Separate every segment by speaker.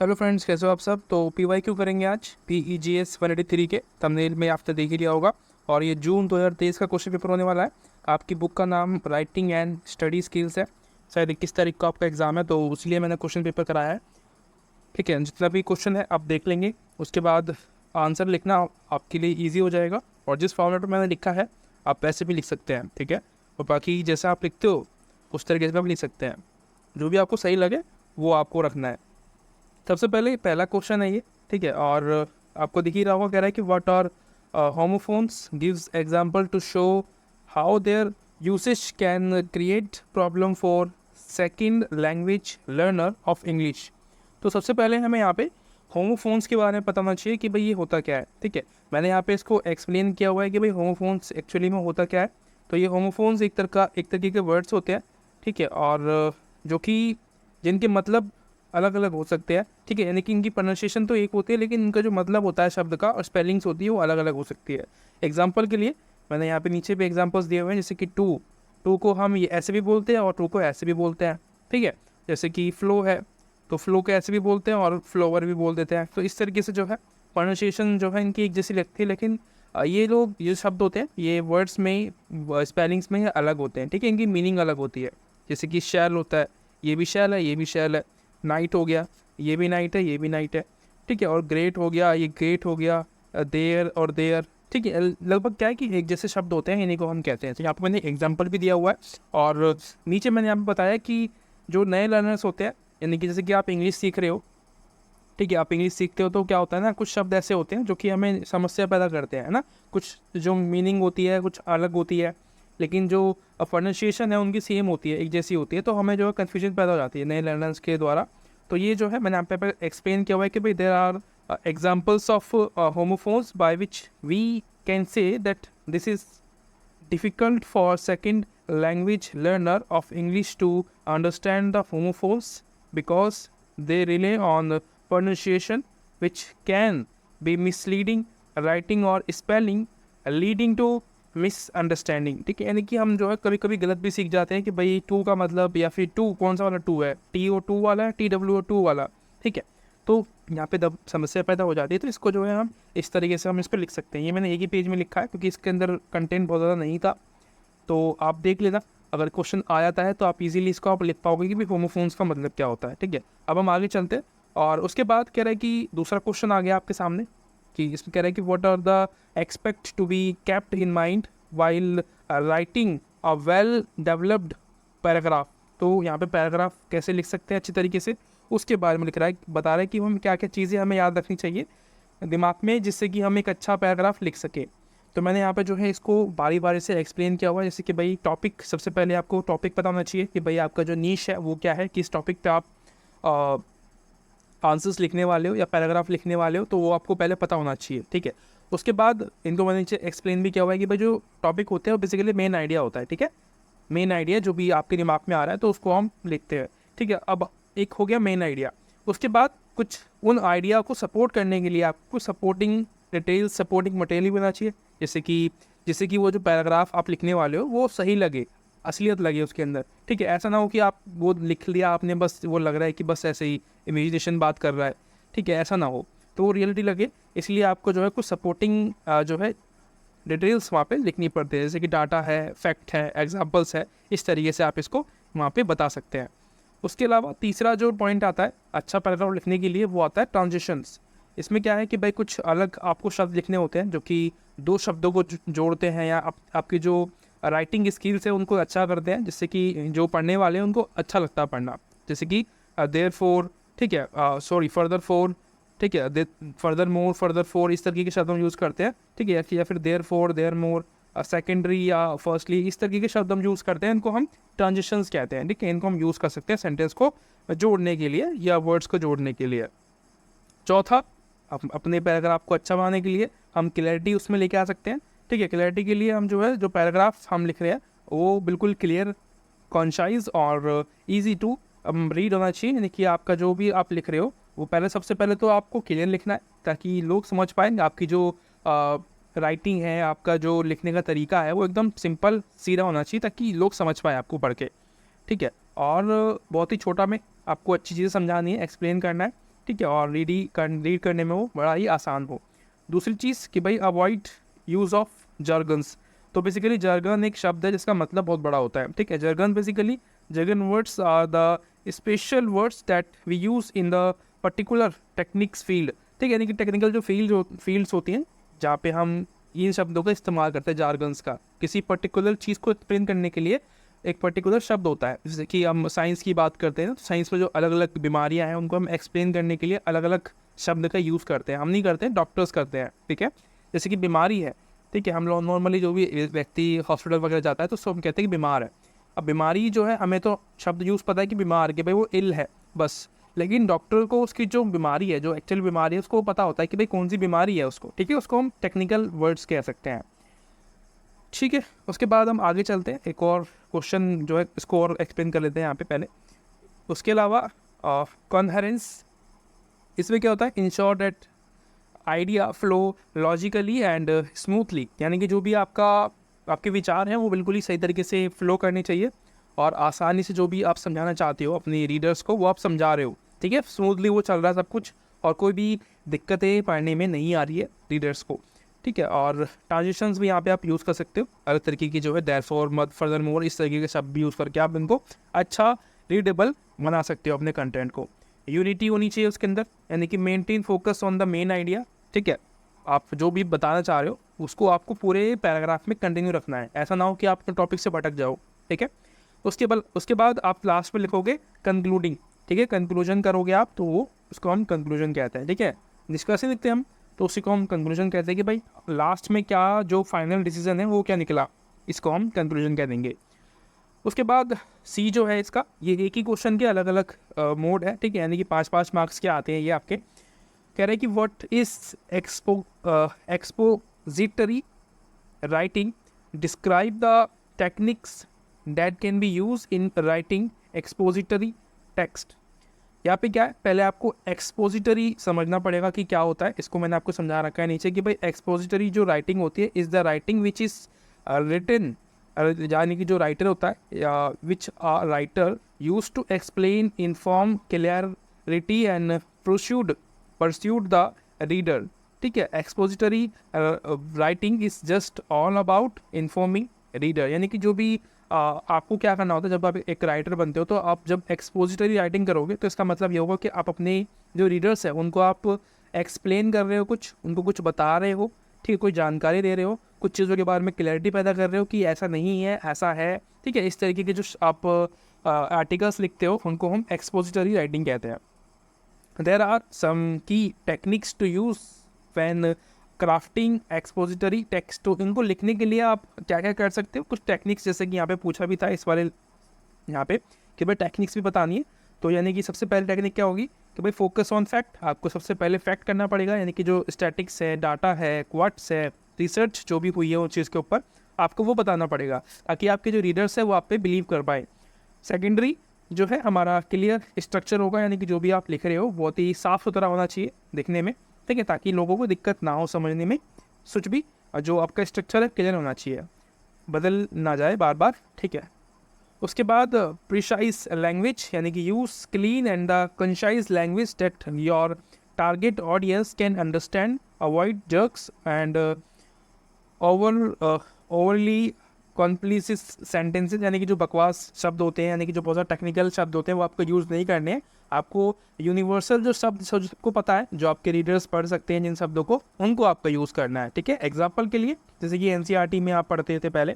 Speaker 1: Hello friends, कैसे हो आप सब। तो PYQ करेंगे आज PEGS 183 के। थंबनेल में आपने देख ही लिया होगा। और ये जून 2023 का क्वेश्चन पेपर होने वाला है। आपकी बुक का नाम राइटिंग एंड स्टडी स्किल्स है। शायद 21 तारीख को आपका एग्ज़ाम है, तो इसलिए मैंने क्वेश्चन पेपर कराया है। ठीक है, जितना भी क्वेश्चन है आप देख लेंगे, उसके बाद आंसर लिखना आपके लिए ईजी हो जाएगा। और जिस फॉर्मेट में मैंने लिखा है आप वैसे भी लिख सकते हैं। ठीक है, और बाकी जैसा आप लिखते हो उस तरीके से आप लिख सकते हैं। जो भी आपको सही लगे वो आपको रखना है। सबसे पहले पहला क्वेश्चन है ये। ठीक है, और आपको दिख ही रहा होगा, कह रहा है कि what are homophones, gives example to show how their usage can create problem for second language learner of English. तो सबसे पहले हमें यहाँ पे होमोफोन्स के बारे में पता होना चाहिए कि भाई ये होता क्या है। ठीक है, मैंने यहाँ पे इसको एक्सप्लेन किया हुआ है कि भाई होमोफोन्स एक्चुअली में होता क्या है। तो ये होमोफोन्स एक तरीके के वर्ड्स होते हैं। ठीक है, और जो कि जिनके मतलब अलग अलग हो सकते हैं। ठीक है, यानी कि इनकी प्रोनाउंसिएशन तो एक होती है, लेकिन इनका जो मतलब होता है शब्द का और स्पेलिंग्स होती है वो अलग अलग हो सकती है। एग्जाम्पल के लिए मैंने यहाँ पे नीचे भी एग्जाम्पल्स दिए हुए हैं, जैसे कि टू टू को हम ये ऐसे भी बोलते हैं और टू को ऐसे भी बोलते हैं। ठीक है, जैसे कि फ्लो है तो फ्लो को ऐसे भी बोलते हैं और फ्लोवर भी बोल देते हैं। तो इस तरीके से जो है प्रोनाउंसिएशन जो है इनकी एक जैसी लगती है, लेकिन ये शब्द होते हैं ये वर्ड्स में स्पेलिंग्स में अलग होते हैं। ठीक है, इनकी मीनिंग अलग होती है। जैसे कि शैल होता है, ये भी शैल है, ये भी शैल है। नाइट हो गया, ये भी नाइट है, ये भी नाइट है। ठीक है, और ग्रेट हो गया, ये ग्रेट हो गया। देयर और देयर। ठीक है, लगभग क्या है कि एक जैसे शब्द होते हैं, इन्हीं को हम कहते हैं। तो यहाँ पर मैंने एग्जाम्पल भी दिया हुआ है। और नीचे मैंने यहाँ पर बताया कि जो नए लर्नर्स होते हैं, यानी कि जैसे कि आप इंग्लिश सीख रहे हो। ठीक है, आप इंग्लिश सीखते हो तो क्या होता है ना, कुछ शब्द ऐसे होते हैं जो कि हमें समस्या पैदा करते हैं ना। कुछ जो मीनिंग होती है कुछ अलग होती है, लेकिन जो प्रोनाउंसिएशन है उनकी सेम होती है, एक जैसी होती है। तो हमें जो है कन्फ्यूजन पैदा हो जाती है नए लर्नर्स के द्वारा। तो ये जो है मैंने यहाँ पे एक्सप्लेन किया हुआ है कि भाई there are examples of homophones by which we can say that this is difficult for second language learner of English to understand the homophones because they rely on pronunciation which can be misleading writing or spelling leading to misunderstanding. ठीक है, यानी कि हम जो है कभी कभी गलत भी सीख जाते हैं कि भाई टू का मतलब, या फिर टू कौन सा वाला टू है, TO2 वाला है, TWO2 वाला। ठीक है, तो यहाँ पे जब समस्या पैदा हो जाती है तो इसको जो है हम इस तरीके से हम इस पर लिख सकते हैं। ये मैंने एक ही पेज में लिखा है क्योंकि इसके अंदर कंटेंट बहुत ज़्यादा नहीं था। तो आप देख लेना, अगर क्वेश्चन आ जाता है तो आप इजीली इसको आप लिख पाओगे कि भाई होमोफोन्स का मतलब क्या होता है। ठीक है, अब हम आगे चलते हैं। और उसके बाद कह रहा है कि दूसरा क्वेश्चन आ गया आपके सामने, कि इसमें कह रहा है कि what are the expect to be kept in mind while writing a well developed paragraph. तो यहाँ पे पैराग्राफ कैसे लिख सकते हैं अच्छी तरीके से, उसके बारे में लिख रहा है, बता रहा है कि हम क्या क्या चीज़ें हमें याद रखनी चाहिए दिमाग में, जिससे कि हम एक अच्छा पैराग्राफ लिख सके। तो मैंने यहाँ पे जो है इसको बारी बारी से एक्सप्लेन किया हुआ है। जैसे कि भाई टॉपिक, सबसे पहले आपको टॉपिक पता होना चाहिए कि भाई आपका जो नीश है वो क्या है, किस टॉपिक पे आप आंसर्स लिखने वाले हो या पैराग्राफ लिखने वाले हो, तो वो आपको पहले पता होना चाहिए। ठीक है, उसके बाद इनको मैंने नीचे एक्सप्लेन भी किया हुआ है कि भाई जो टॉपिक होते हैं वो बेसिकली मेन आइडिया होता है। ठीक है, मेन आइडिया जो भी आपके दिमाग में आ रहा है तो उसको हम लिखते हैं। ठीक है, अब एक हो गया मेन आइडिया। उसके बाद कुछ उन आइडिया को सपोर्ट करने के लिए आपको सपोर्टिंग डिटेल्स, सपोर्टिंग मटेरियल भी होना चाहिए। जैसे कि वो जो पैराग्राफ आप लिखने वाले हो वो सही लगे, असलियत लगे उसके अंदर। ठीक है, ऐसा ना हो कि आप वो लिख लिया आपने, बस वो लग रहा है कि बस ऐसे ही इमेजिनेशन बात कर रहा है। ठीक है, ऐसा ना हो, तो वो रियलिटी लगे। इसलिए आपको जो है कुछ सपोर्टिंग जो है डिटेल्स वहाँ पे लिखनी पड़ती है, जैसे कि डाटा है, फैक्ट है, एग्जांपल्स है। इस तरीके से आप इसको वहाँ पे बता सकते हैं। उसके अलावा तीसरा जो पॉइंट आता है अच्छा पैराग्राफ लिखने के लिए, वो आता है ट्रांजिशंस। इसमें क्या है कि भाई कुछ अलग आपको शब्द लिखने होते हैं जो कि दो शब्दों को जोड़ते हैं, या आपकी जो राइटिंग स्किल्स है उनको अच्छा करते हैं, जिससे कि जो पढ़ने वाले हैं उनको अच्छा लगता है पढ़ना। जैसे कि देयर फोर, ठीक है, सॉरी फर्दर फोर, ठीक है, फर्दर मोर, फर्दर फोर, इस तरीके के शब्द हम यूज़ करते हैं। ठीक है, या फिर therefore, there more, secondary या फर्स्टली, इस तरीके के शब्द हम यूज़ करते हैं। इनको हम ट्रांजिशंस कहते हैं। ठीक है, इनको हम यूज़ कर सकते हैं सेंटेंस को जोड़ने के लिए या वर्ड्स को जोड़ने के लिए। चौथा, अपने पैराग्राफ को अच्छा बनाने के लिए हम क्लैरिटी उसमें लेके आ सकते हैं। ठीक है, क्लैरिटी के लिए हम जो है जो पैराग्राफ हम लिख रहे हैं वो बिल्कुल क्लियर, कॉन्शाइज और ईजी टू रीड होना चाहिए। यानी कि आपका जो भी आप लिख रहे हो वो सबसे पहले तो आपको क्लियर लिखना है, ताकि लोग समझ पाएंगे। आपकी जो राइटिंग है, आपका जो लिखने का तरीका है वो एकदम सिंपल सीधा होना चाहिए, ताकि लोग समझ पाए आपको पढ़ के। ठीक है, और बहुत ही छोटा में आपको अच्छी चीज़ें समझानी है, एक्सप्लेन करना है। ठीक है, और रीड करने में वो बड़ा ही आसान हो। दूसरी चीज़ कि भाई अवॉइड यूज़ ऑफ जर्गन्स। तो बेसिकली जर्गन एक शब्द है जिसका मतलब बहुत बड़ा होता है, ठीक है। Jargon words are the special words that we use in the particular techniques field, ठीक है, यानी कि टेक्निकल जो फील्ड्स होती हैं जहाँ पे हम इन शब्दों का इस्तेमाल करते हैं, जार्गन्स का। किसी पर्टिकुलर चीज़ को एक्सप्लेन करने के लिए एक पर्टिकुलर शब्द होता है। जैसे कि हम साइंस की बात करते हैं तो साइंस में जो अलग अलग बीमारियां हैं उनको हम एक्सप्लेन करने के लिए अलग अलग शब्द का यूज़ करते हैं। हम नहीं करते हैं, डॉक्टर्स करते हैं, ठीक है। जैसे कि बीमारी है, ठीक है, हम लोग नॉर्मली जो भी व्यक्ति हॉस्पिटल वगैरह जाता है तो उसको हम कहते हैं कि बीमार है। अब बीमारी जो है, हमें तो शब्द यूज़ पता है कि बीमार, कि भाई वो इल है बस, लेकिन डॉक्टर को उसकी जो बीमारी है, जो एक्चुअल बीमारी है, उसको पता होता है कि भाई कौन सी बीमारी है उसको, ठीक है। उसको हम टेक्निकल वर्ड्स कह सकते हैं, ठीक है। उसके बाद हम आगे चलते हैं, एक और क्वेश्चन जो है इसको और एक्सप्लेन कर लेते हैं यहाँ पे पहले। उसके अलावा कॉन्हेरेंस, इसमें क्या होता है, ensure that idea flow logically and smoothly, यानी कि जो भी आपके विचार हैं वो बिल्कुल ही सही तरीके से फ्लो करने चाहिए और आसानी से जो भी आप समझाना चाहते हो अपने रीडर्स को वो आप समझा रहे हो, ठीक है। स्मूथली वो चल रहा है सब कुछ और कोई भी दिक्कतें पढ़ने में नहीं आ रही है रीडर्स को, ठीक है। और ट्रांजिशंस भी यहाँ पे आप यूज़ कर सकते हो, अलग तरीके की जो है देयरफॉर, मत, फर्दरमोर, इस तरीके के शब्द भी यूज़ करके आप इनको अच्छा रीडेबल बना सकते हो अपने कंटेंट को। यूनिटी होनी चाहिए उसके अंदर, यानी कि maintain focus on the main idea, ठीक है। आप जो भी बताना चाह रहे हो उसको आपको पूरे पैराग्राफ में कंटिन्यू रखना है, ऐसा ना हो कि आप टॉपिक से भटक जाओ, ठीक है। उसके बाद आप लास्ट में लिखोगे कंक्लूडिंग, ठीक है, कंक्लूजन करोगे आप, तो वो उसको हम कंक्लूजन कहते हैं, ठीक है। निष्कर्ष लिखते हैं हम, तो उसी को हम कंक्लूजन कहते हैं कि भाई लास्ट में क्या जो फाइनल डिसीजन है वो क्या निकला, इसको हम कंक्लूजन कह देंगे। उसके बाद सी जो है इसका, ये एक ही क्वेश्चन के अलग अलग मोड है, ठीक है, यानी कि 5-5 मार्क्स के आते हैं ये आपके। कह रहे हैं कि what is expository writing, describe the techniques that can be use in writing expository text. यहाँ पे क्या है, पहले आपको एक्सपोजिटरी समझना पड़ेगा कि क्या होता है, इसको मैंने आपको समझा रखा है नीचे कि भाई एक्सपोजिटरी जो राइटिंग होती है is the writing which is written, यानी कि जो राइटर होता है या which a writer use to explain inform clarity and persuade the reader, ठीक है। Expository writing is just all about informing reader, यानी कि जो भी आपको क्या करना होता है जब आप एक राइटर बनते हो, तो आप जब एक्सपोजिटरी राइटिंग करोगे तो इसका मतलब ये होगा कि आप अपने जो रीडर्स हैं उनको आप एक्सप्लेन कर रहे हो, उनको कुछ बता रहे हो, ठीक है, कोई जानकारी दे रहे हो, कुछ चीज़ों के बारे में क्लैरिटी पैदा कर रहे हो कि ऐसा नहीं है, ऐसा है, ठीक है। इस तरीके के जो आप आर्टिकल्स लिखते हो उनको हम एक्सपोजिटरी राइटिंग कहते हैं। There are some key techniques to use when crafting expository text. तो इनको लिखने के लिए आप क्या क्या कर सकते हो, कुछ टेक्निक्स, जैसे कि यहाँ पे पूछा भी था इस वाले यहाँ पे कि भाई टेक्निक्स भी बतानी है। तो यानी कि सबसे पहले टेक्निक क्या होगी कि भाई फोकस ऑन फैक्ट, आपको सबसे पहले फैक्ट करना पड़ेगा, यानी कि जो स्टैटिक्स है, डाटा है, क्वाट्स है, रिसर्च जो भी हुई है उस चीज़ के ऊपर आपको वो बताना पड़ेगा ताकि आपके जो रीडर्स है वो आप पे बिलीव कर पाए। सेकेंडरी जो है हमारा क्लियर स्ट्रक्चर होगा, यानी कि जो भी आप लिख रहे हो बहुत ही साफ़ सुथरा होना चाहिए दिखने में, ठीक है, ताकि लोगों को दिक्कत ना हो समझने में कुछ भी। और जो आपका स्ट्रक्चर है क्लियर होना चाहिए, बदल ना जाए बार बार, ठीक है। उसके बाद प्रिसाइज लैंग्वेज, यानी कि use clean and the concise language that your target audience can understand, avoid jerks and overly complex sentences, यानी कि जो बकवास शब्द होते हैं, यानी कि जो बहुत ज़्यादा टेक्निकल शब्द होते हैं वो आपको यूज़ नहीं करने हैं। आपको यूनिवर्सल जो शब्द सबको पता है, जो आपके रीडर्स पढ़ सकते हैं जिन शब्दों को, उनको आपका यूज़ करना है, ठीक है। एग्जाम्पल के लिए जैसे कि एनसीईआरटी में आप पढ़ते थे पहले,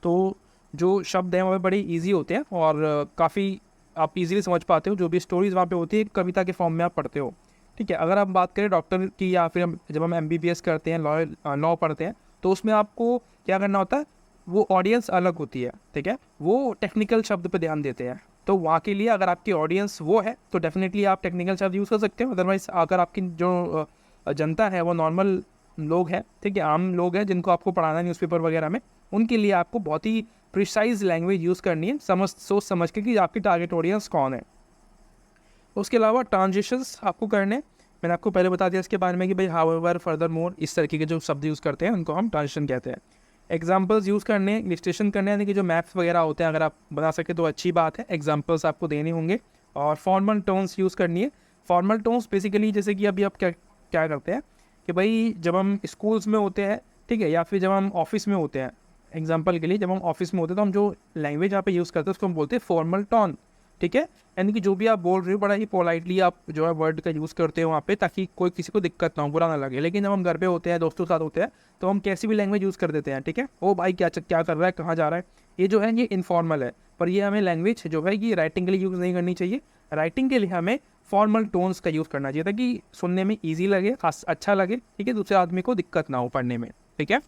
Speaker 1: तो जो शब्द हैं वो बड़े ईजी होते हैं और काफ़ी आप इजीली समझ पाते हो। जो भी स्टोरीज वहाँ पे होती है कविता के फॉर्म में आप पढ़ते हो, ठीक है। अगर आप बात करें डॉक्टर की या फिर जब हम MBBS करते हैं, लॉ पढ़ते हैं, तो उसमें आपको क्या करना होता है, वो ऑडियंस अलग होती है, ठीक है, वो टेक्निकल शब्द पे ध्यान देते हैं। तो वहाँ के लिए अगर आपकी ऑडियंस वो है तो डेफिनेटली आप टेक्निकल शब्द यूज़ कर सकते हो। अदरवाइज अगर आपकी जो जनता है वो नॉर्मल लोग हैं, ठीक है, आम लोग हैं जिनको आपको पढ़ाना है न्यूज़पेपर वगैरह में, उनके लिए आपको बहुत ही प्रिसाइज लैंग्वेज यूज़ करनी है, सोच समझ के कि आपकी टारगेट ऑडियंस कौन है। उसके अलावा ट्रांजिशंस आपको करने, मैंने आपको पहले बता दिया इसके बारे में कि भाई हाउएवर, फर्दर मोर, इस तरीके के जो शब्द यूज़ करते हैं उनको हम ट्रांजिशन कहते हैं। एग्जाम्पल्स यूज़ करने, इलिस्ट्रेशन करने, यानी कि जो मैप्स वगैरह होते हैं अगर आप बना सके तो अच्छी बात है, एग्जाम्पल्स आपको देने होंगे। और फॉर्मल टर्म्स यूज़ करनी है, फॉर्मल टोन्स बेसिकली जैसे कि अभी आप क्या क्या करते हैं कि भाई जब हम स्कूल्स में होते हैं, ठीक है, या फिर जब हम ऑफिस में होते हैं, एग्जांपल के लिए जब हम ऑफिस में होते हैं तो हम जो लैंग्वेज यहाँ पे यूज़ करते हैं उसको हम बोलते हैं फॉर्मल टोन, ठीक है। यानी कि जो भी आप बोल रहे हो बड़ा ही पोलाइटली आप जो है वर्ड का यूज़ करते हो वहाँ पे, ताकि कोई किसी को दिक्कत ना हो, बुरा ना लगे। लेकिन जब हम घर पे होते हैं, दोस्तों के साथ होते हैं, तो हम कैसी भी लैंग्वेज यूज़ कर देते हैं, ठीक है। ओ भाई क्या कर रहा है, कहाँ जा रहा है, ये जो है ये इनफॉर्मल है। पर ये हमें लैंग्वेज जो है ये राइटिंग के लिए यूज़ नहीं करनी चाहिए। राइटिंग के लिए हमें फॉर्मल टोन्स का यूज़ करना चाहिए ताकि सुनने में ईजी लगे, खास अच्छा लगे, ठीक है, दूसरे आदमी को दिक्कत ना हो पढ़ने में, ठीक है।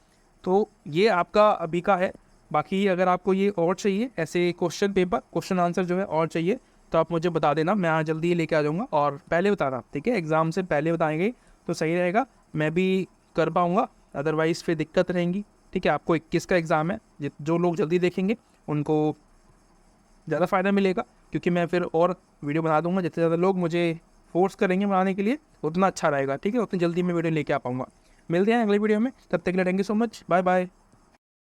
Speaker 1: तो ये आपका अभी का है। बाकी अगर आपको ये और चाहिए ऐसे क्वेश्चन पेपर, क्वेश्चन आंसर जो है और चाहिए, तो आप मुझे बता देना, मैं आज जल्दी ही लेके आ जाऊँगा। और पहले बताना, ठीक है, एग्ज़ाम से पहले बताएंगे तो सही रहेगा, मैं भी कर पाऊँगा, अदरवाइज़ फिर दिक्कत रहेंगी, ठीक है। आपको 21 का एग्ज़ाम है, जो लोग जल्दी देखेंगे उनको ज़्यादा फ़ायदा मिलेगा, क्योंकि मैं फिर और वीडियो बना दूँगा। जितने ज़्यादा लोग मुझे फोर्स करेंगे बनाने के लिए उतना अच्छा रहेगा, ठीक है, उतनी जल्दी मैं वीडियो लेके आ पाऊँगा। मिलते हैं अगली वीडियो में, तब तक के लिए thank you so much, bye bye.